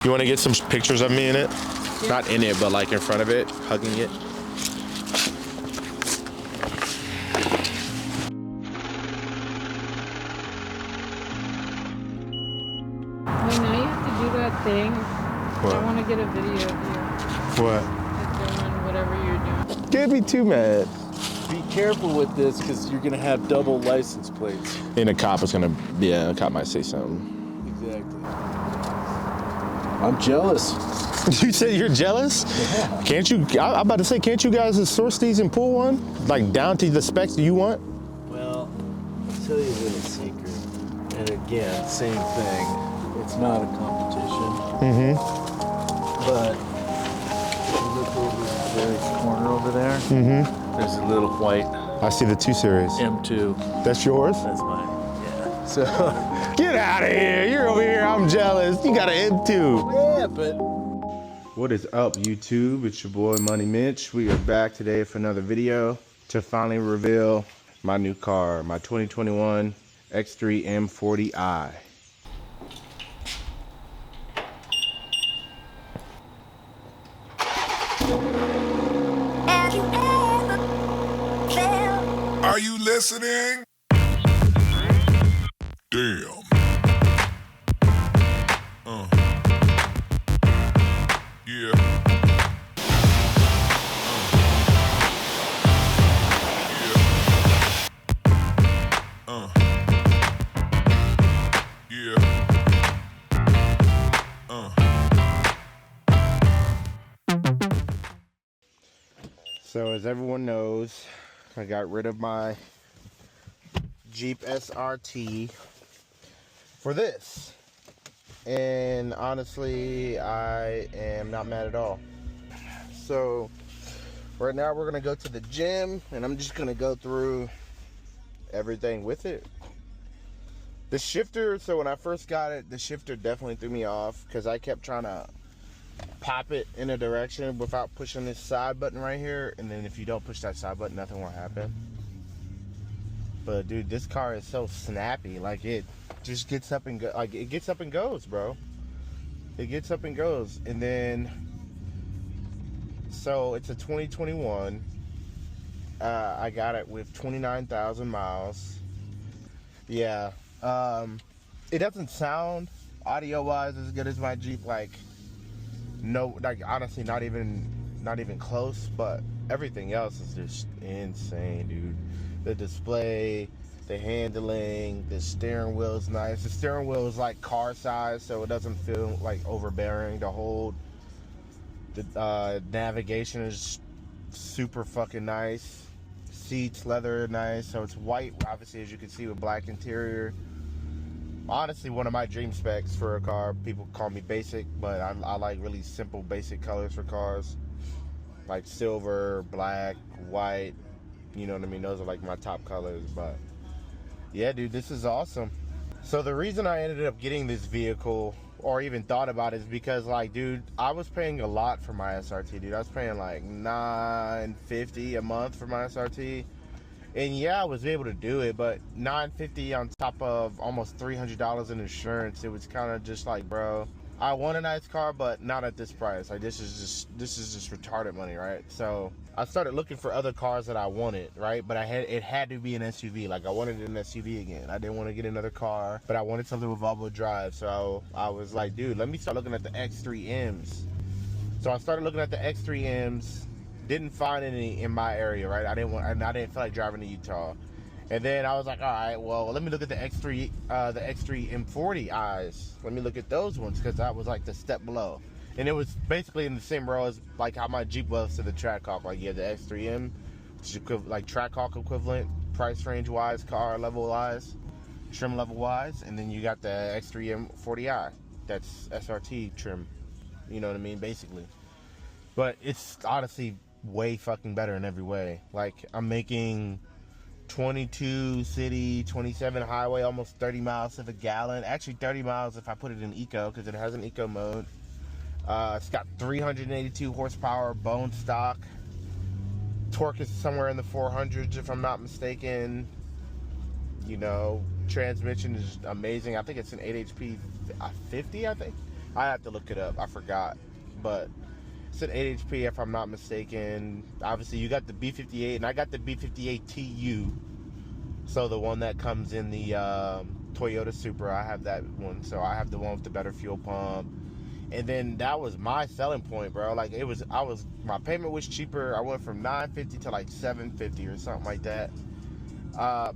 You want to get some pictures of me in it? Yeah. Not in it, but like in front of it, hugging it. Wait, now you have to do that thing. What? I want to get a video of you. What? Like doing whatever you're doing. Can't be too mad. Be careful with this because you're going to have double license plates. And a cop is going to, yeah, a cop might say something. Exactly. I'm jealous. You said you're jealous? Yeah. Can't you, I'm about to say, can't you guys source these and pull one? Like down to the specs that you want? Well, I'll tell you a little secret. And again, same thing. It's not a competition. Mm-hmm. But if you look over in the very corner over there, mm-hmm. There's a little white I see the 2 Series. M2. That's yours? That's mine. Yeah. So Get out of here. You're over here. I'm jealous. You got an M2. yeah, but What is up, YouTube? It's your boy Money Mitch. We are back today for another video to finally reveal my new car, my 2021 X3 M40i. Are you listening? Damn. Yeah. So as everyone knows, I got rid of my Jeep SRT for this. And honestly, I am not mad at all. So right now we're gonna go to the gym and I'm just gonna go through everything with it. The shifter, so when I first got it, the shifter definitely threw me off because I kept trying to pop it in a direction without pushing this side button right here, and then if you don't push that side button, nothing will happen. But dude, this car is so snappy. Like, it just gets up and go, like it gets up and goes, bro. It gets up and goes. And then so it's a 2021. I got it with 29,000 miles. Yeah. It doesn't sound audio wise as good as my Jeep, like no, like honestly not even close, but everything else is just insane, dude. The display, the handling, the steering wheel is nice. The steering wheel is like car size, so it doesn't feel like overbearing to hold. The navigation is super fucking nice. Seats, leather, nice. So it's white, obviously, as you can see, with black interior. Honestly, one of my dream specs for a car. People call me basic, but I like really simple, basic colors for cars. Like silver, black, white. You know what I mean? Those are like my top colors. But yeah, dude, this is awesome. So the reason I ended up getting this vehicle, or even thought about it, is because, like, dude, I was paying a lot for my SRT, dude. I was paying like $950 a month for my SRT. And yeah, I was able to do it, but $950 on top of almost $300 in insurance, it was kind of just like, bro, I want a nice car, but not at this price. Like, this is just retarded money, right? So I started looking for other cars that I wanted, right? But it had to be an SUV. Like, I wanted an SUV again. I didn't want to get another car, but I wanted something with all-wheel drive. So I was like, dude, let me start looking at the X3Ms. So I started looking at the X3Ms. Didn't find any in my area, right? I didn't feel like driving to Utah. And then I was like, all right, well, let me look at the X3 M40Is. Let me look at those ones, because that was like the step below. And it was basically in the same row as like how my Jeep was to the Trackhawk. Like, you have the X3M, which is like Trackhawk equivalent, price range wise, car level wise, trim level wise. And then you got the X3 M40i. That's SRT trim. You know what I mean? Basically. But it's honestly way fucking better in every way. Like, I'm making 22 city, 27 highway, almost 30 miles to the gallon. Actually 30 miles if I put it in eco, because it has an eco mode. It's got 382 horsepower, bone stock. Torque is somewhere in the 400s if I'm not mistaken. You know, transmission is amazing. I think it's an 8 HP 50, I think. I have to look it up. I forgot, but it's an 8 HP if I'm not mistaken. Obviously, you got the B58, and I got the B58 TU. So the one that comes in the Toyota Supra, I have that one. So I have the one with the better fuel pump. And then that was my selling point, bro. Like my payment was cheaper. I went from $950 to like $750 or something like that.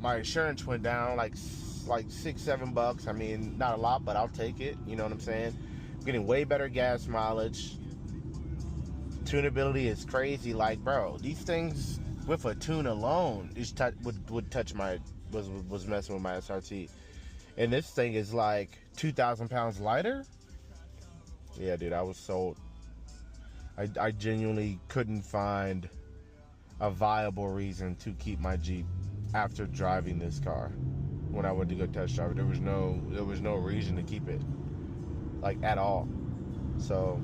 My insurance went down like $6-7. I mean, not a lot, but I'll take it. You know what I'm saying? I'm getting way better gas mileage. Tunability is crazy. Like, bro, these things with a tune alone would touch my was messing with my SRT. And this thing is like 2,000 pounds lighter. Yeah, dude, I was sold. I genuinely couldn't find a viable reason to keep my Jeep after driving this car. When I went to go test drive it, there was no reason to keep it, like, at all. So,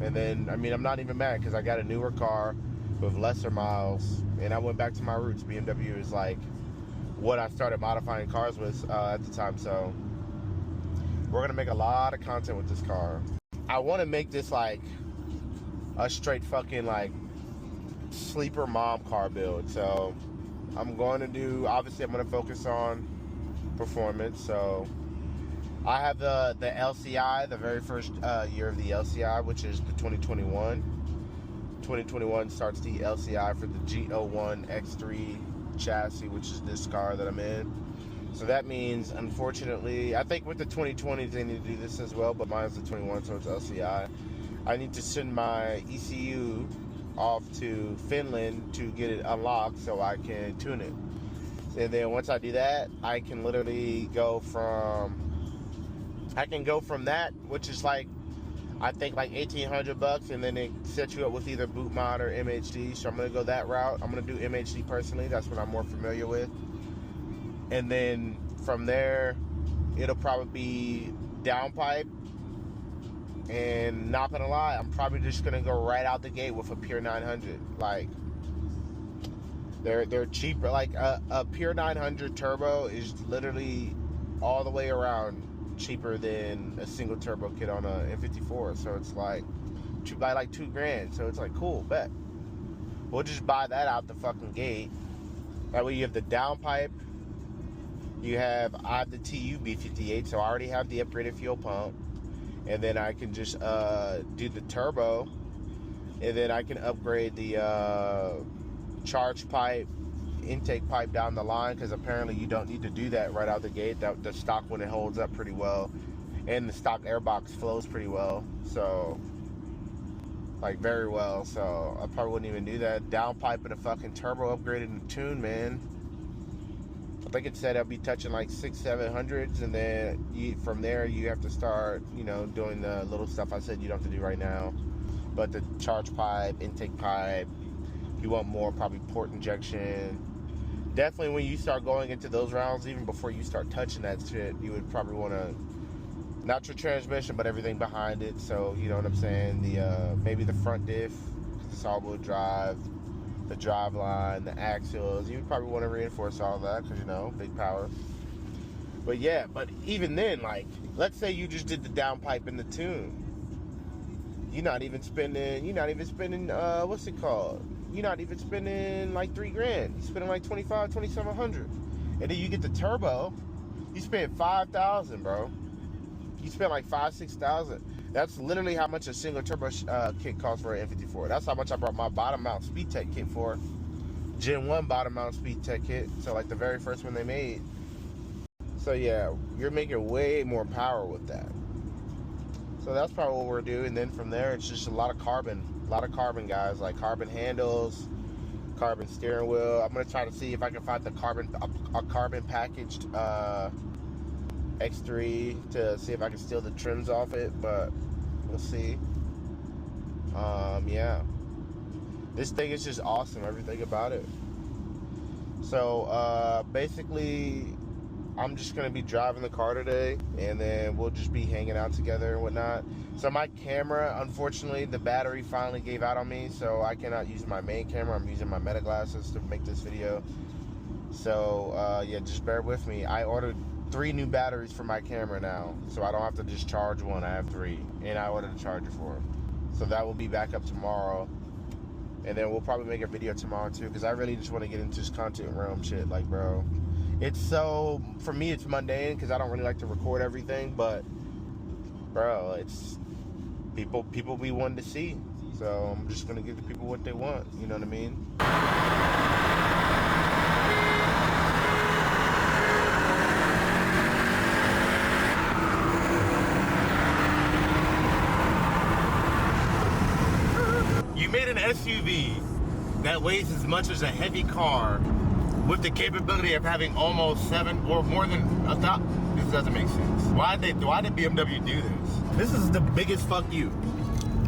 and then, I mean, I'm not even mad because I got a newer car with lesser miles, and I went back to my roots. BMW is like what I started modifying cars with at the time. So we're gonna make a lot of content with this car. I want to make this like a straight fucking like sleeper mom car build. So I'm going to do, obviously I'm going to focus on performance. So I have the LCI, the very first year of the LCI, which is the 2021. 2021 starts the LCI for the G01 X3 chassis, which is this car that I'm in. So that means, unfortunately, I think with the 2020s they need to do this as well, but mine's the 21, so it's LCI. I need to send my ECU off to Finland to get it unlocked so I can tune it. And then once I do that, I can literally go from that, which is like, I think like $1,800, and then it sets you up with either boot mod or MHD. So I'm gonna go that route. I'm gonna do MHD personally. That's what I'm more familiar with. And then from there, it'll probably be downpipe. And not gonna lie, I'm probably just gonna go right out the gate with a Pure 900. Like, they're cheaper. Like a Pure 900 turbo is literally all the way around cheaper than a single turbo kit on a M54. So it's like, you buy like $2,000. So it's like, cool, bet. We'll just buy that out the fucking gate. That way you have the downpipe. I have the TU B58, so I already have the upgraded fuel pump. And then I can just do the turbo. And then I can upgrade the charge pipe, intake pipe down the line, because apparently you don't need to do that right out the gate. The stock one, it holds up pretty well. And the stock airbox flows pretty well. So, like, very well. So I probably wouldn't even do that. Downpipe and a fucking turbo upgraded and tune, man. I think it said I'll be touching like 600-700s, and then from there you have to start, doing the little stuff I said you don't have to do right now. But the charge pipe, intake pipe, you want more probably port injection. Definitely when you start going into those rounds, even before you start touching that shit, you would probably want to, not your transmission, but everything behind it. So, you know what I'm saying? Maybe the front diff, it's all-wheel drive, the drive line, the axles. You would probably want to reinforce all that because, big power. But yeah, but even then, like, let's say you just did the downpipe and the tune. You're not even spending, what's it called? You're not even spending like $3,000. You're spending like $2,700. And then you get the turbo, you spend $5,000, bro. You spend like $5,000-6,000. That's literally how much a single turbo kit costs for an M54. That's how much I brought my bottom mount speed tech kit for. Gen 1 bottom mount speed tech kit. So like the very first one they made. So yeah, you're making way more power with that. So that's probably what we're doing. And then from there, it's just a lot of carbon. A lot of carbon, guys. Like carbon handles, carbon steering wheel. I'm going to try to see if I can find a carbon packaged X3 to see if I can steal the trims off it, but we'll see. Yeah, this thing is just awesome, everything about it. So basically I'm just gonna be driving the car today, and then we'll just be hanging out together and whatnot. So my camera, unfortunately, the battery finally gave out on me, so I cannot use my main camera. I'm using my meta glasses to make this video. So yeah, just bear with me. I ordered 3 new batteries for my camera now, so I don't have to just charge one. I have 3, and I ordered a charger for them. So that will be back up tomorrow, and then we'll probably make a video tomorrow too, because I really just want to get into this content realm shit. Like, bro, it's so, for me, it's mundane because I don't really like to record everything, but bro, it's people we wanted to see, so I'm just gonna give the people what they want. You know what I mean? You made an SUV that weighs as much as a heavy car with the capability of having almost 7 or more than 1,000. This doesn't make sense. Why did BMW do this? This is the biggest fuck you.